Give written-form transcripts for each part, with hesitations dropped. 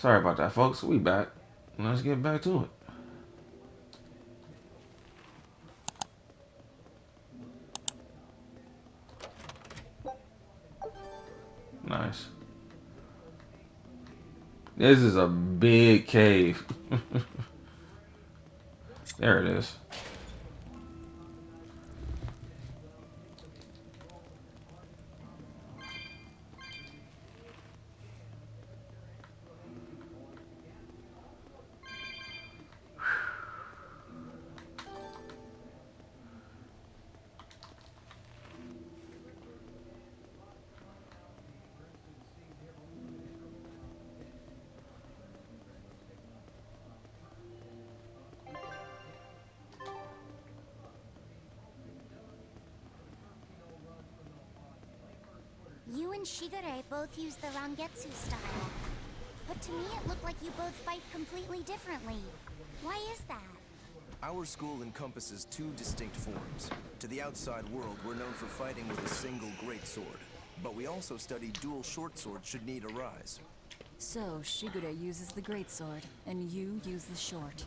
Sorry about that, folks. We back. Let's get back to it. Nice. This is a big cave. There it is. You and Shigure both use the Rangetsu style. But to me it looked like you both fight completely differently. Why is that? Our school encompasses two distinct forms. To the outside world, we're known for fighting with a single greatsword. But we also study dual short swords should need arise. So, Shigure uses the greatsword, and you use the short.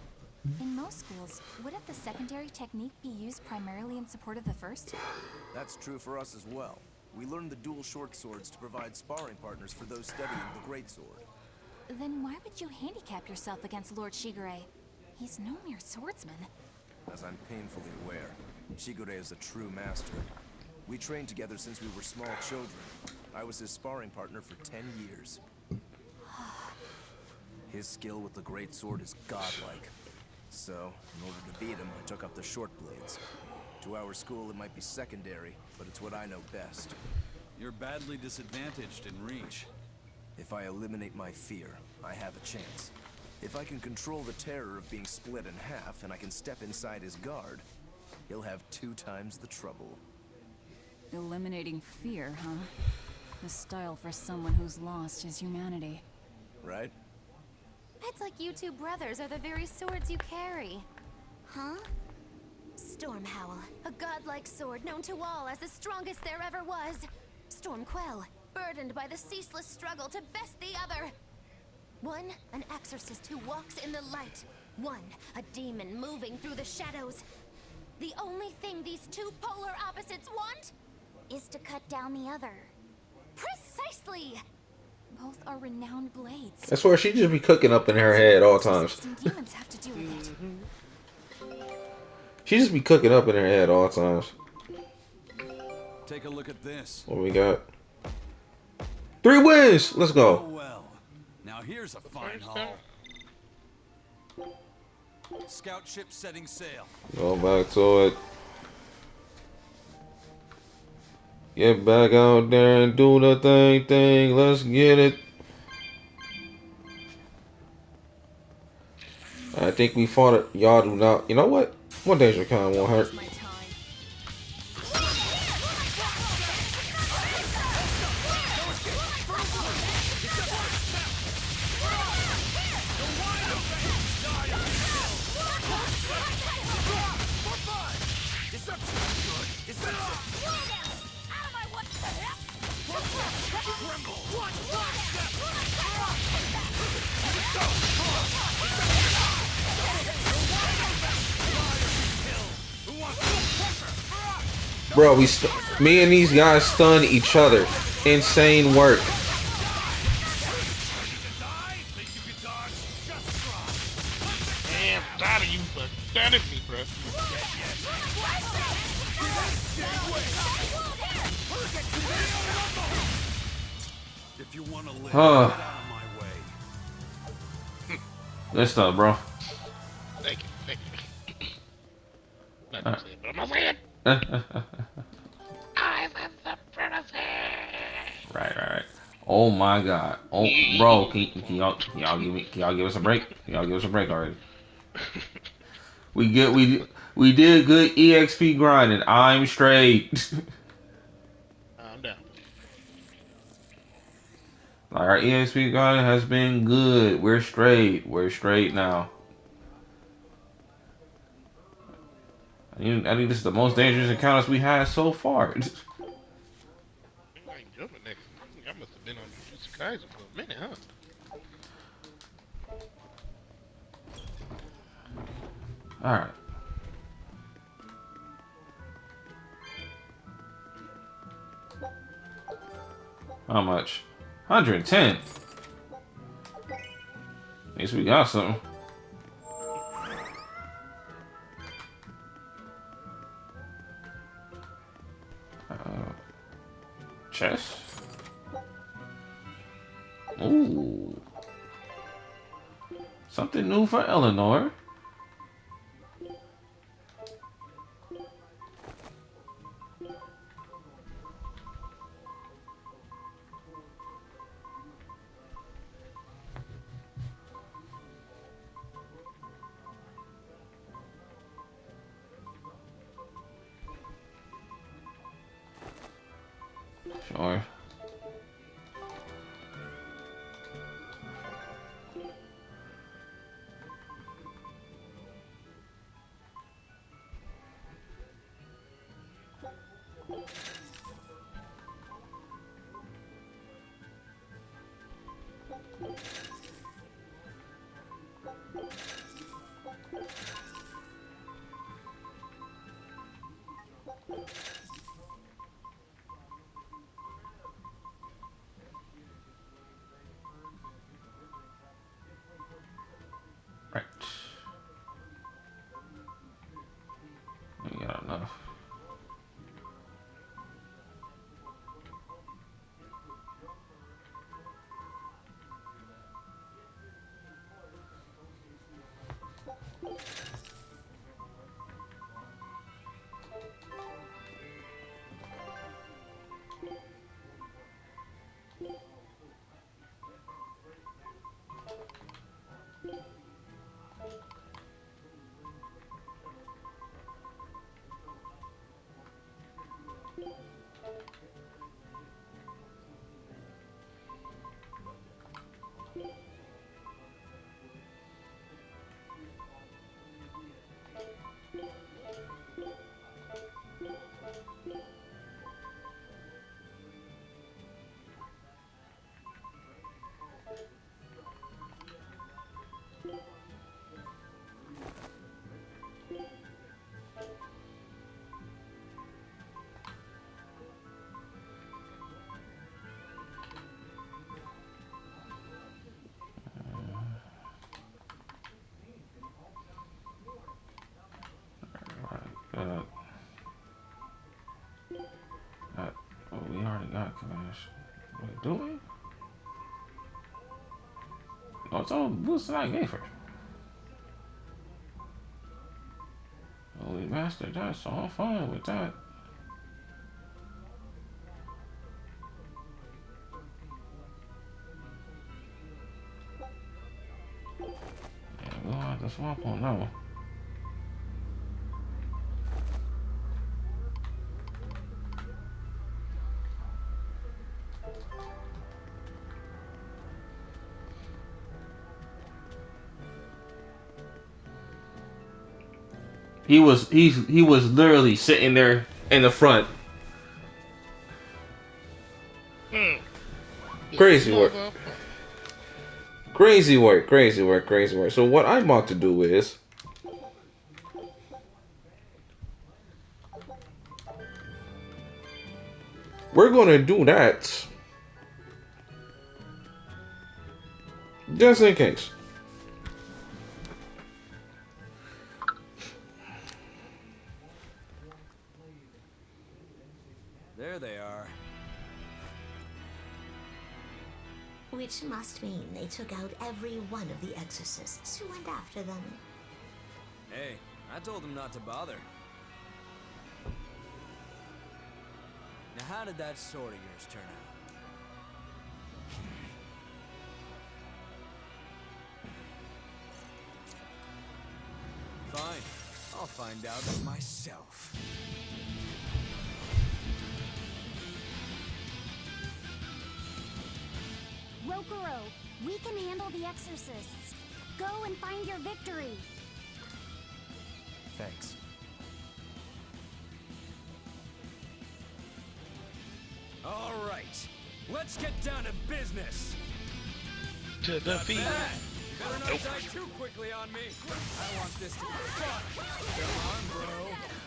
In most schools, wouldn't the secondary technique be used primarily in support of the first? That's true for us as well. We learn the dual short swords to provide sparring partners for those studying the greatsword. Then why would you handicap yourself against Lord Shigure? He's no mere swordsman. As I'm painfully aware, Shigure is a true master. We trained together since we were small children. I was his sparring partner for 10 years. His skill with the greatsword is godlike. So, in order to beat him, I took up the short blades. To our school, it might be secondary, but it's what I know best. You're badly disadvantaged in reach. If I eliminate my fear, I have a chance. If I can control the terror of being split in half and I can step inside his guard, he'll have 2 times the trouble. Eliminating fear, huh? The style for someone who's lost his humanity. Right? It's like you two brothers are the very swords you carry. Huh? Stormhowl, a godlike sword known to all as the strongest there ever was. Stormquell, burdened by the ceaseless struggle to best the other. One, an exorcist who walks in the light. One, a demon moving through the shadows. The only thing these two polar opposites want is to cut down the other. Precisely! Both are renowned blades. I swear she just be cooking up in her head all times. And demons have to do with it. She just be cooking up in her head all times. Take a look at this. What we got? 3 wins! Let's Oh go. well. Now here's a fine haul. Scout ship setting sail. Go back to it. Get back out there and do the thing. Let's get it. I think we fought it. Y'all do not. You know what? One danger kind won't hurt. My time. Bro, me and these guys stun each other. Insane work. Damn, tired of you fucking stunning me, bro. If you want to live, Huh. get out of my way. Good stuff, bro. Thank you. Not gonna say it, but I'm gonna say it. I'm in the privacy. Right. Oh my god. Oh, bro, can y'all give us a break? Can y'all give us a break already? We did good EXP grinding. I'm straight. I'm down. Like our EXP grinding has been good. We're straight. We're straight now. I think this is the most dangerous encounters we had so far. I ain't jumping next. I must have been on Jujutsu Kaisen for a minute, huh? All right. How much? 110. At least we got something. Chest. Ooh. Something new for Eleanor. Sure. Right. We got enough. Uh, oh, we already got cash. Wait, do we? Oh, it's all boosted I gave her. Oh, we mastered that, so I'm fine with that. Yeah, we'll have to swap on that one. He was literally sitting there in the front. Hmm. Crazy work. Mother. Crazy work, crazy work, crazy work. So what I'm about to do is we're gonna do that just in case. There they are. Which must mean they took out every one of the exorcists who went after them. Hey, I told them not to bother. Now how did that sword of yours turn out? Fine, I'll find out for myself. Rokurou, we can handle the exorcists. Go and find your victory. Thanks. All right, let's get down to business. To the feet. That not die too quickly on me. I want this to be fun. Come on, bro.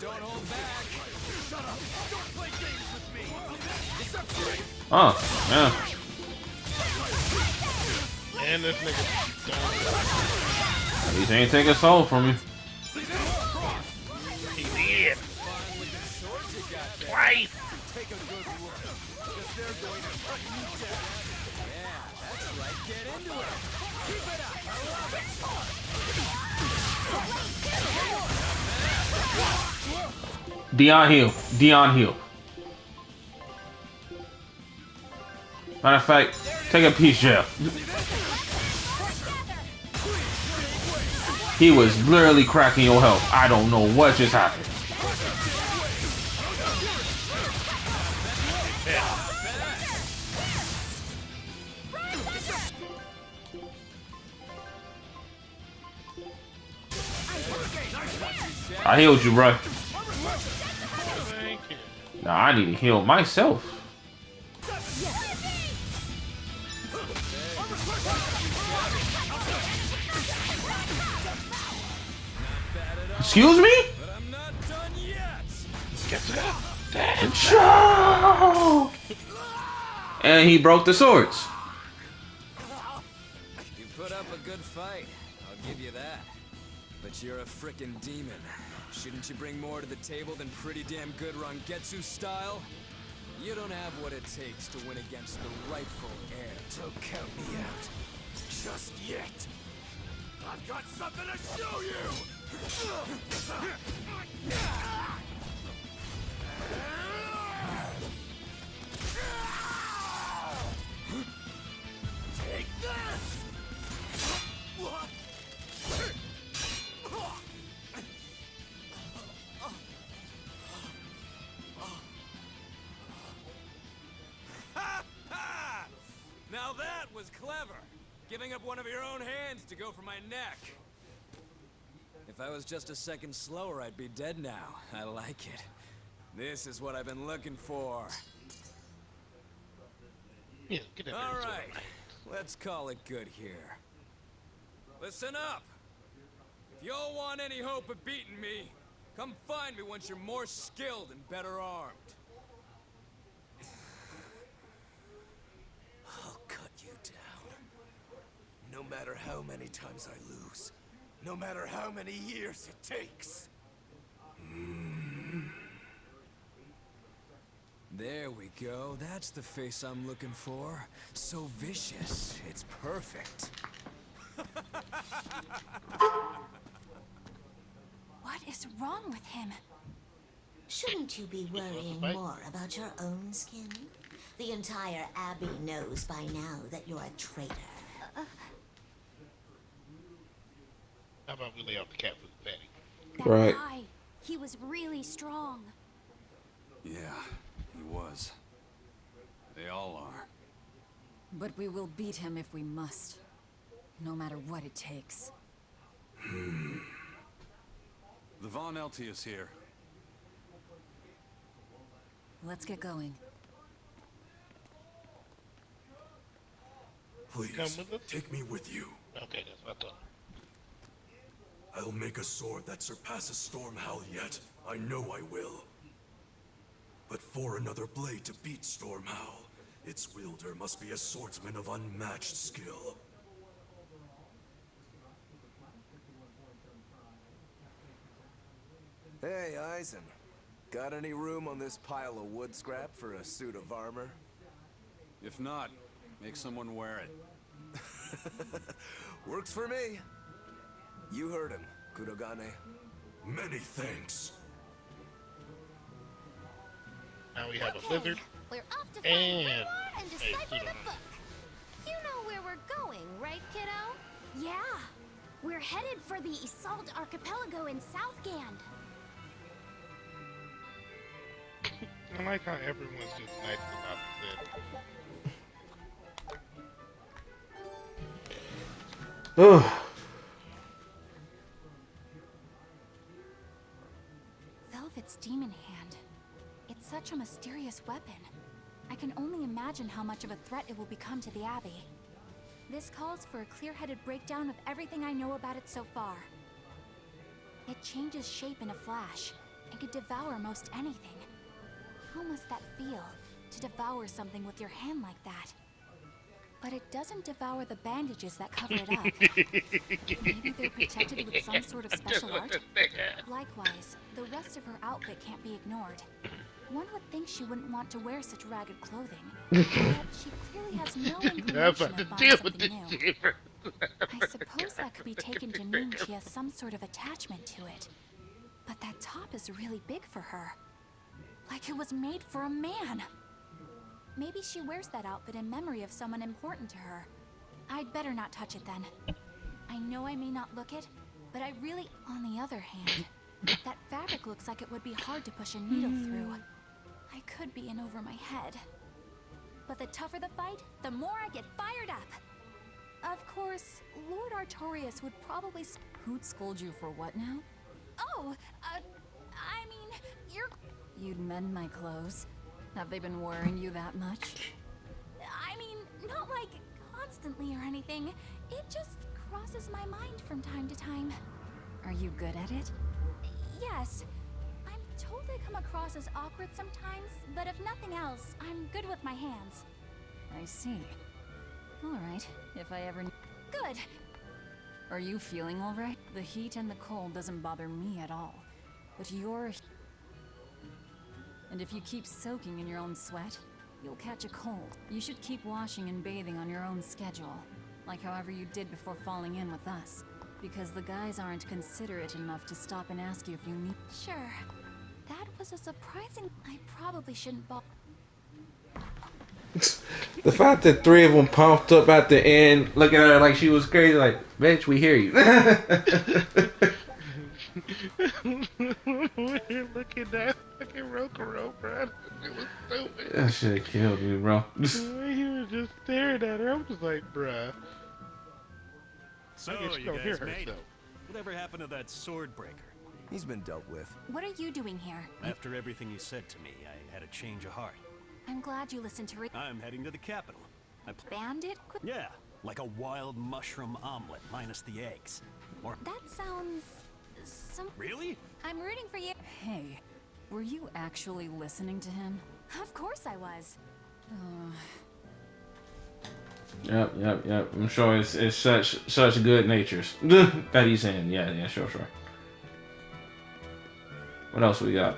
Don't hold back. Shut up. Don't play games with me. It's up to you. Oh, yeah. And this nigga. At least he ain't take a soul from you. He did. Twice. Take a good look. Because they're going to cut you down. Yeah, that's right. Get into it. Keep it up. I love it. Dion Hill. Dion Hill. Matter of fact, take a piece, Jeff. He was literally cracking your health. I don't know what just happened. I healed you, bro. Thank you. Nah, I need to heal myself. Excuse me? But I'm not done yet. Guess what? Damn. Show! And he broke the swords. You put up a good fight. I'll give you that. But you're a frickin' demon. Shouldn't you bring more to the table than pretty damn good Rangetsu style? You don't have what it takes to win against the rightful heir. Don't count me out. Just yet. I've got something to show you! Take this! Now that was clever. Giving up one of your own hands to go for my neck. If I was just a second slower, I'd be dead now. I like it. This is what I've been looking for. Yeah, get that All man to right, it. let's call it good here. Listen up. If y'all want any hope of beating me, come find me once you're more skilled and better armed. I'll cut you down. No matter how many times I lose. No matter how many years it takes. There we go. That's the face I'm looking for. So vicious. It's perfect. What is wrong with him? Shouldn't you be worrying more about your own skin? The entire Abbey knows by now that you're a traitor. How about we lay off the cat food fatty? That Right. guy, he was really strong. Yeah, he was. They all are. But we will beat him if we must. No matter what it takes. The Von Eltius here. Let's get going. Come Please, with us? take me with you. Okay, that's what I thought. I'll make a sword that surpasses Stormhowl yet. I know I will. But for another blade to beat Stormhowl, its wielder must be a swordsman of unmatched skill. Hey, Eisen. Got any room on this pile of wood scrap for a suit of armor? If not, make someone wear it. Works for me. You heard him, Kurogane. Many thanks. Now we have a lizard We're off to find and Grimoire and a decipher the pseudonym. book. You know where we're going, right, kiddo? Yeah. We're headed for the Isolde Archipelago in Southgand. I like how everyone's just nice about it. Ugh. Velvet's demon hand. It's such a mysterious weapon. I can only imagine how much of a threat it will become to the Abbey. This calls for a clear-headed breakdown of everything I know about it so far. It changes shape in a flash, and could devour most anything. How must that feel, to devour something with your hand like that? But it doesn't devour the bandages that cover it up. Maybe they're protected with some sort of special art? Likewise, the rest of her outfit can't be ignored. One would think she wouldn't want to wear such ragged clothing, yet she clearly has no inclination of buying something new. I suppose that could be taken to mean she has some sort of attachment to it. But that top is really big for her. Like it was made for a man. Maybe she wears that outfit in memory of someone important to her. I'd better not touch it then. I know I may not look it, but I really... On the other hand, that fabric looks like it would be hard to push a needle through. I could be in over my head. But the tougher the fight, the more I get fired up. Of course, Lord Artorias would probably... Who'd scold you for what now? Oh, I mean, you're... You'd mend my clothes. Have they been worrying you that much? I mean, not like constantly or anything. It just crosses my mind from time to time. Are you good at it? Yes. I'm told I come across as awkward sometimes, but if nothing else, I'm good with my hands. I see. Alright, if I ever... Good. Are you feeling alright? The heat and the cold doesn't bother me at all. But you're... And if you keep soaking in your own sweat, you'll catch a cold. You should keep washing and bathing on your own schedule, like however you did before falling in with us. Because the guys aren't considerate enough to stop and ask you if you need... Sure. That was a surprising... I probably shouldn't bother. The fact that three of them popped up at the end, looking at her like she was crazy, like, bitch, we hear you. Look at that fucking Rokurou, bro. It was stupid. That shit killed me, bro. He was just staring at her. I was just like, bruh. So, I guess you don't hear guys her, made so. it. Whatever happened to that sword breaker? He's been dealt with. What are you doing here? After everything you said to me, I had a change of heart. I'm glad you listened to I'm heading to the capital. Bandit? Yeah, like a wild mushroom omelet minus the eggs. Or That sounds... Really? I'm rooting for you. Hey, were you actually listening to him? Of course I was. Yep. I'm sure it's such good natures that he's in. Yeah, sure. What else we got?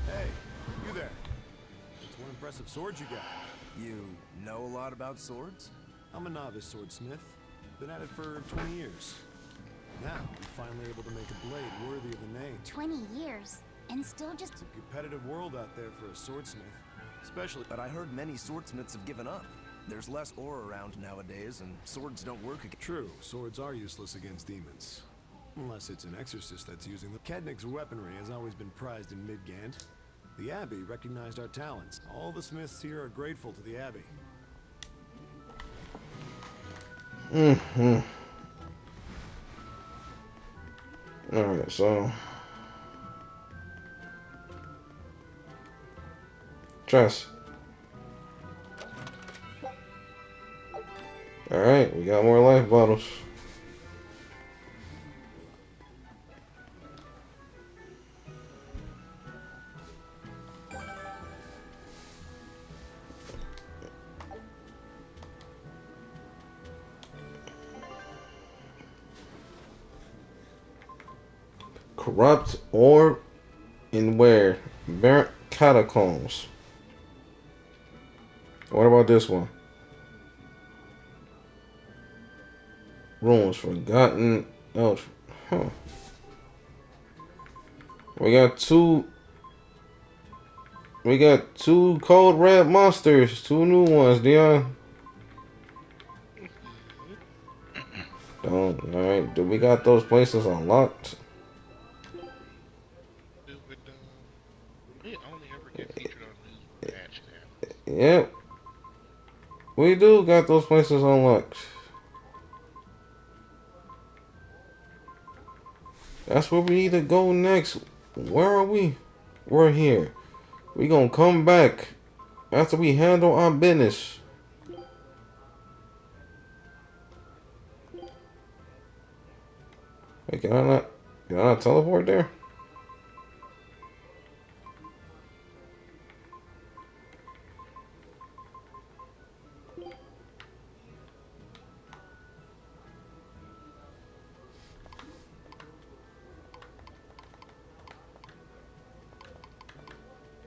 Hey, you there. That's one impressive sword you got. You know a lot about swords? I'm a novice swordsmith. Been at it for 20 years. Now, I'm finally able to make a blade worthy of the name. 20 years, and still just... It's a competitive world out there for a swordsmith. Especially... But I heard many swordsmiths have given up. There's less ore around nowadays, and swords don't work again. True, swords are useless against demons. Unless it's an exorcist that's using them. Kednik's weaponry has always been prized in Midgand. The Abbey recognized our talents. All the smiths here are grateful to the Abbey. Alright, so Trust. Alright, we got more life bottles. Corrupt orb in where? Burnt catacombs. What about this one? Ruins forgotten. Oh, huh. We got two cold red monsters. Two new ones, Dion. Alright, do we got those places unlocked? It only ever get featured on news patch now. Yep. We do got those places unlocked. That's where we need to go next. Where are we? We're here. We gonna come back after we handle our business. Wait, can I not teleport there?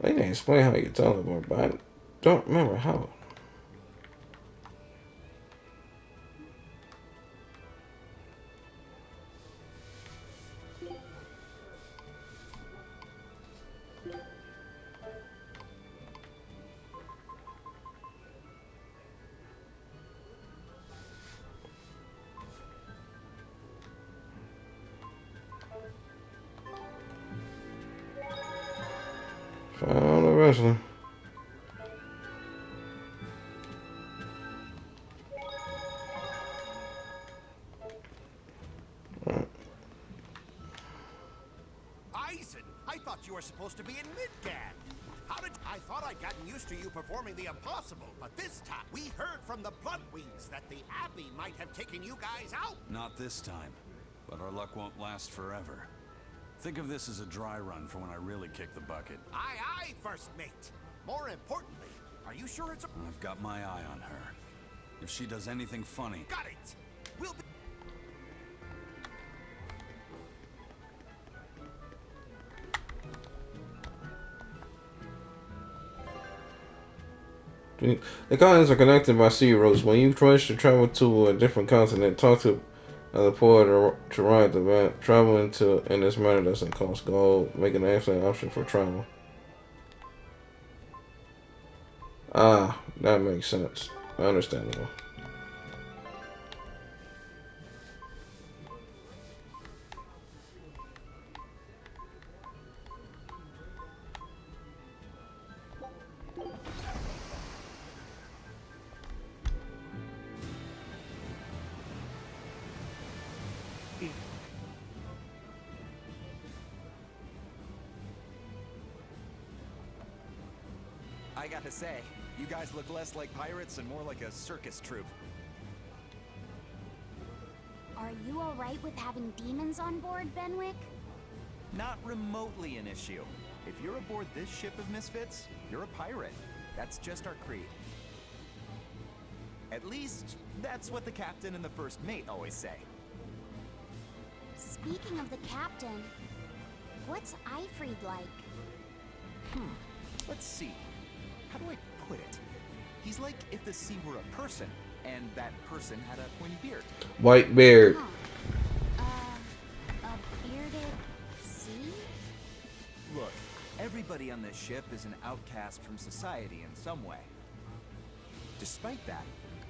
They didn't explain how you teleport, but I don't remember how. Found the wrestler. Eisen, I thought you were supposed to be in Midgard. How did I thought I'd gotten used to you performing the impossible, but this time we heard from the Bloodwings that the Abbey might have taken you guys out. Not this time, but our luck won't last forever. Think of this as a dry run for when I really kick the bucket. Aye, aye, first mate. More importantly, are you sure it's a... I've got my eye on her. If she does anything funny... Got it! We'll be... The continents are connected by sea roads. When you wish to travel to a different continent, talk to the porter to ride the van. Travel in this manner doesn't cost gold, making an excellent option for travel. Ah, that makes sense. Understandable. I gotta say, you guys look less like pirates and more like a circus troupe. Are you alright with having demons on board, Benwick? Not remotely an issue. If you're aboard this ship of misfits, you're a pirate. That's just our creed. At least, that's what the captain and the first mate always say. Speaking of the captain, what's Eifried like? Let's see. How do I put it? He's like if the sea were a person, and that person had a pointy beard. White beard. Huh. A bearded sea? Look, everybody on this ship is an outcast from society in some way. Despite that,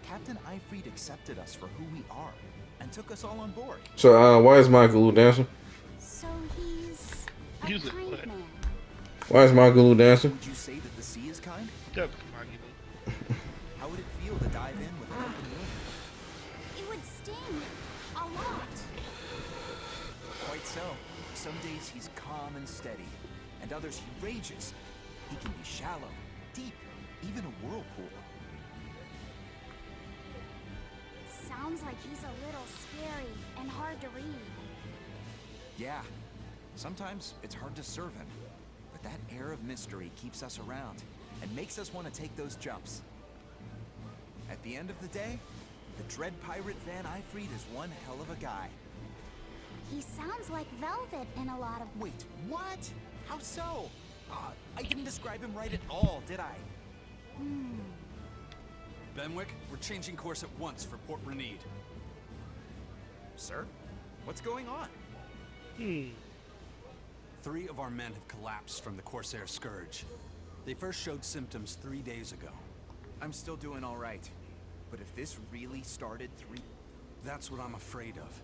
Captain Eifried accepted us for who we are, and took us all on board. So, why is Michael dancing? So he's a Use it, kind what? man. Why is Michael dancing? Would you say that the sea is kind? Yep, come on, you How would it feel to dive in with an open wound? It would sting a lot. Quite so. Some days he's calm and steady, and others he rages. He can be shallow, deep, even a whirlpool. Sounds like he's a little scary and hard to read. Yeah, sometimes it's hard to serve him, but that air of mystery keeps us around and makes us want to take those jumps. At the end of the day, the dread pirate Van Eifried is one hell of a guy. He sounds like Velvet in a lot of... Wait, what? How so? I didn't describe him right at all, did I? Benwick, we're changing course at once for Port Renede. Sir? What's going on? 3 of our men have collapsed from the Corsair Scourge. They first showed symptoms 3 days ago. I'm still doing all right. But if this really started 3... That's what I'm afraid of.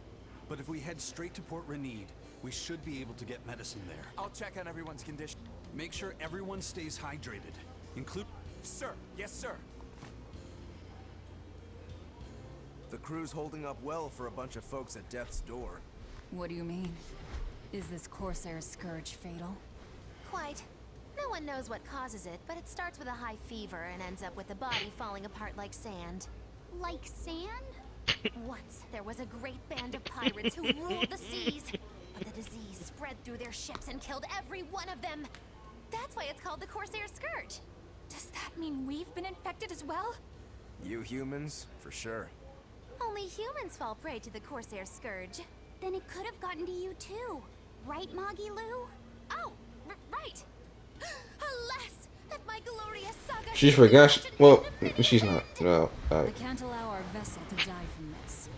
But if we head straight to Port Renede, we should be able to get medicine there. I'll check on everyone's condition. Make sure everyone stays hydrated. Include... Sir, yes sir. The crew's holding up well for a bunch of folks at death's door. What do you mean? Is this Corsair Scourge fatal? Quite. No one knows what causes it, but it starts with a high fever and ends up with the body falling apart like sand. Like sand? Once there was a great band of pirates who ruled the seas, but the disease spread through their ships and killed every one of them. That's why it's called the Corsair Scourge. Does that mean we've been infected as well? You humans, for sure. Only humans fall prey to the Corsair Scourge. Then it could have gotten to you too. Right, Moggy Lou? Oh, right. Alas, that my glorious saga. She forgot. Well, she's not. No. I can't allow our vessel to die from this.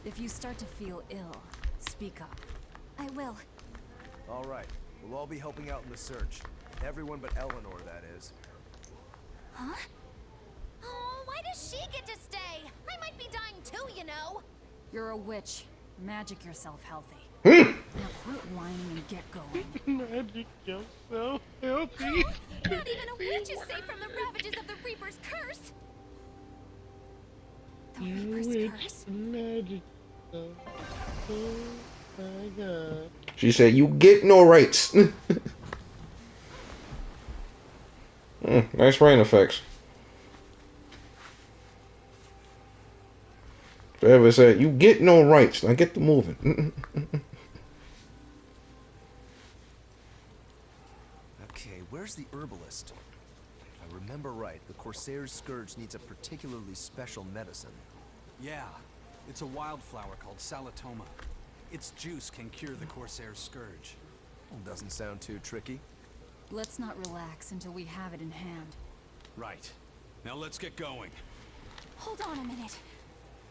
If you start to feel ill, speak up. I will. All right, we'll all be helping out in the search. Everyone but Eleanor, that is. Huh? Oh, why does she get to stay? I might be dying too, you know. You're a witch. Magic yourself healthy. Hmm. Now quit whining and get going. Magic yourself healthy. Not even a witch is safe from the ravages of the Reaper's curse. The Reaper's curse? Magic yourself. Oh my god. She said, "You get no rights." Nice rain effects. Forever said, "You get no rights." Now get to moving. Okay, where's the herbalist? If I remember right, the Corsair's Scourge needs a particularly special medicine. Yeah, it's a wildflower called Salatoma. Its juice can cure the Corsair's Scourge. Doesn't sound too tricky. Let's not relax until we have it in hand. Right. Now let's get going. Hold on a minute.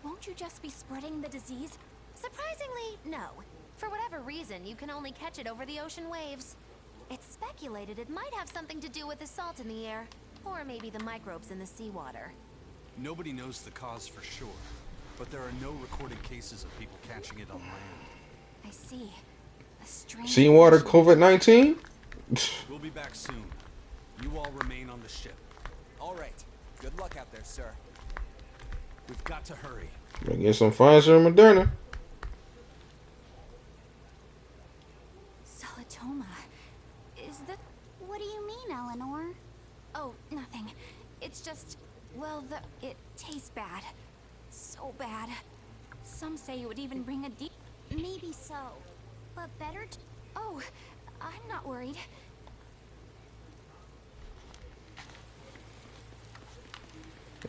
Won't you just be spreading the disease? Surprisingly, no. For whatever reason, you can only catch it over the ocean waves. It's speculated it might have something to do with the salt in the air, or maybe the microbes in the seawater. Nobody knows the cause for sure, but there are no recorded cases of people catching it on land. I see. A strange Seawater COVID-19. We'll be back soon. You all remain on the ship. All right. Good luck out there, sir. We've got to hurry. Better get some Pfizer and Moderna. Salatoma. Is that... What do you mean, Eleanor? Oh, nothing. It's just... Well, it tastes bad. So bad. Some say it would even bring a deep... Maybe so. But better to... Oh, I'm not worried.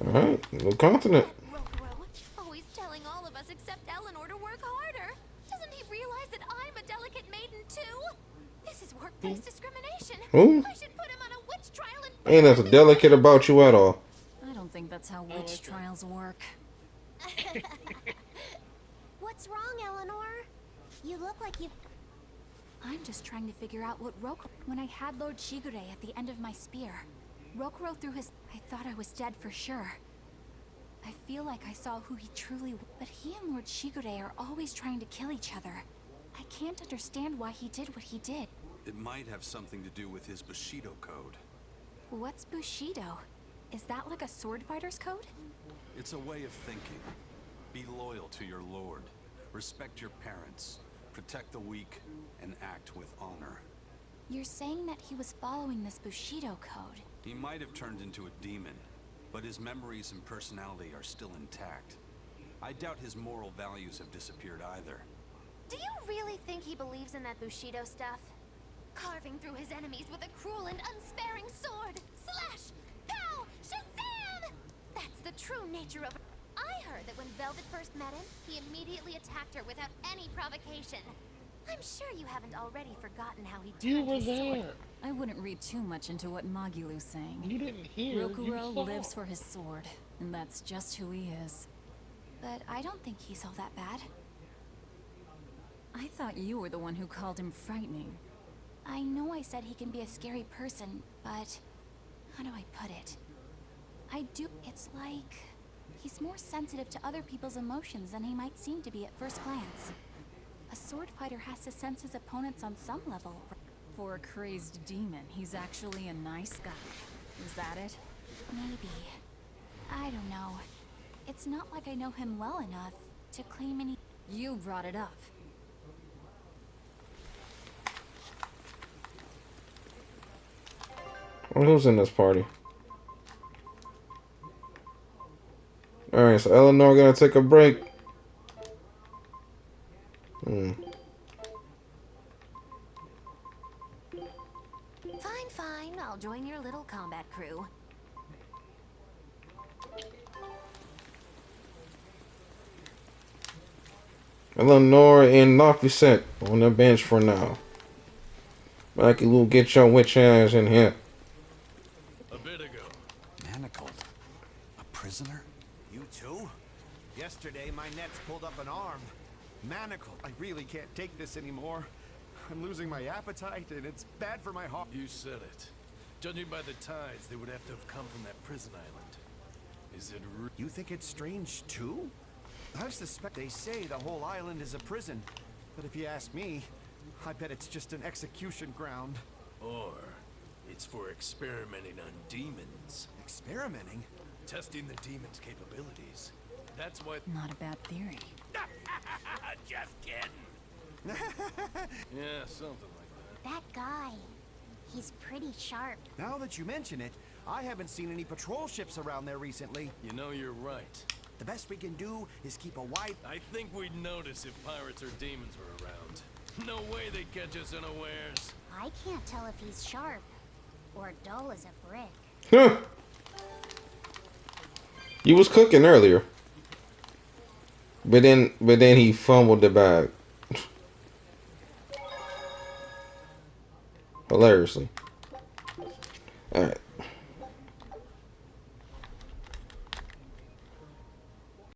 Alright, no continent. Rokurou, always telling all of us except Eleanor to work harder. Doesn't he realize that I'm a delicate maiden too? This is workplace discrimination. Who? I should put him on a witch trial and... Ain't nothing delicate about you at all. I don't think that's how witch trials work. What's wrong, Eleanor? You look like you... I'm just trying to figure out what Rokurou... When I had Lord Shigure at the end of my spear, Rokurou threw his... I thought I was dead for sure. I feel like I saw who he truly was. But he and Lord Shigure are always trying to kill each other. I can't understand why he did what he did. It might have something to do with his Bushido code. What's Bushido? Is that like a sword fighter's code? It's a way of thinking. Be loyal to your lord. Respect your parents. Protect the weak. And act with honor. You're saying that he was following this Bushido code. He might have turned into a demon, but his memories and personality are still intact. I doubt his moral values have disappeared either. Do you really think he believes in that Bushido stuff? Carving through his enemies with a cruel and unsparing sword. Slash! Pow! Shazam! That's the true nature of... I heard that when Velvet first met him, he immediately attacked her without any provocation. I'm sure you haven't already forgotten how he You turned were his sword. there. I wouldn't read too much into what Magilu's saying. You didn't hear. You Rokurou saw. lives for his sword, and that's just who he is. But I don't think he's all that bad. I thought you were the one who called him frightening. I know I said he can be a scary person, but... How do I put it? It's like... He's more sensitive to other people's emotions than he might seem to be at first glance. A sword fighter has to sense his opponents on some level. For a crazed demon, he's actually a nice guy. Is that it? Maybe. I don't know. It's not like I know him well enough to claim any... You brought it up. Well, who's in this party? Alright, so Eleanor gonna take a break. Hmm. Fine, fine. I'll join your little combat crew. Eleanor and Nafisek on the bench for now. Mikey Lou, get your witch hands in here. A bit ago. Manacled. A prisoner? You too? Yesterday, my nets pulled up an arm. Manacled. I really can't take this anymore. I'm losing my appetite, and it's bad for my heart. You said it. Judging by the tides, they would have to have come from that prison island. Is it You think it's strange, too? I suspect they say the whole island is a prison. But if you ask me, I bet it's just an execution ground. Or it's for experimenting on demons. Experimenting? Testing the demon's capabilities. That's why... Not a bad theory. Just kidding. Yeah, something like that. That guy. He's pretty sharp. Now that you mention it, I haven't seen any patrol ships around there recently. You know, you're right. The best we can do is keep a wide... I think we'd notice if pirates or demons were around. No way they'd catch us unawares. I can't tell if he's sharp or dull as a brick. Huh. He was cooking earlier. But then he fumbled the bag. Hilariously. Alright.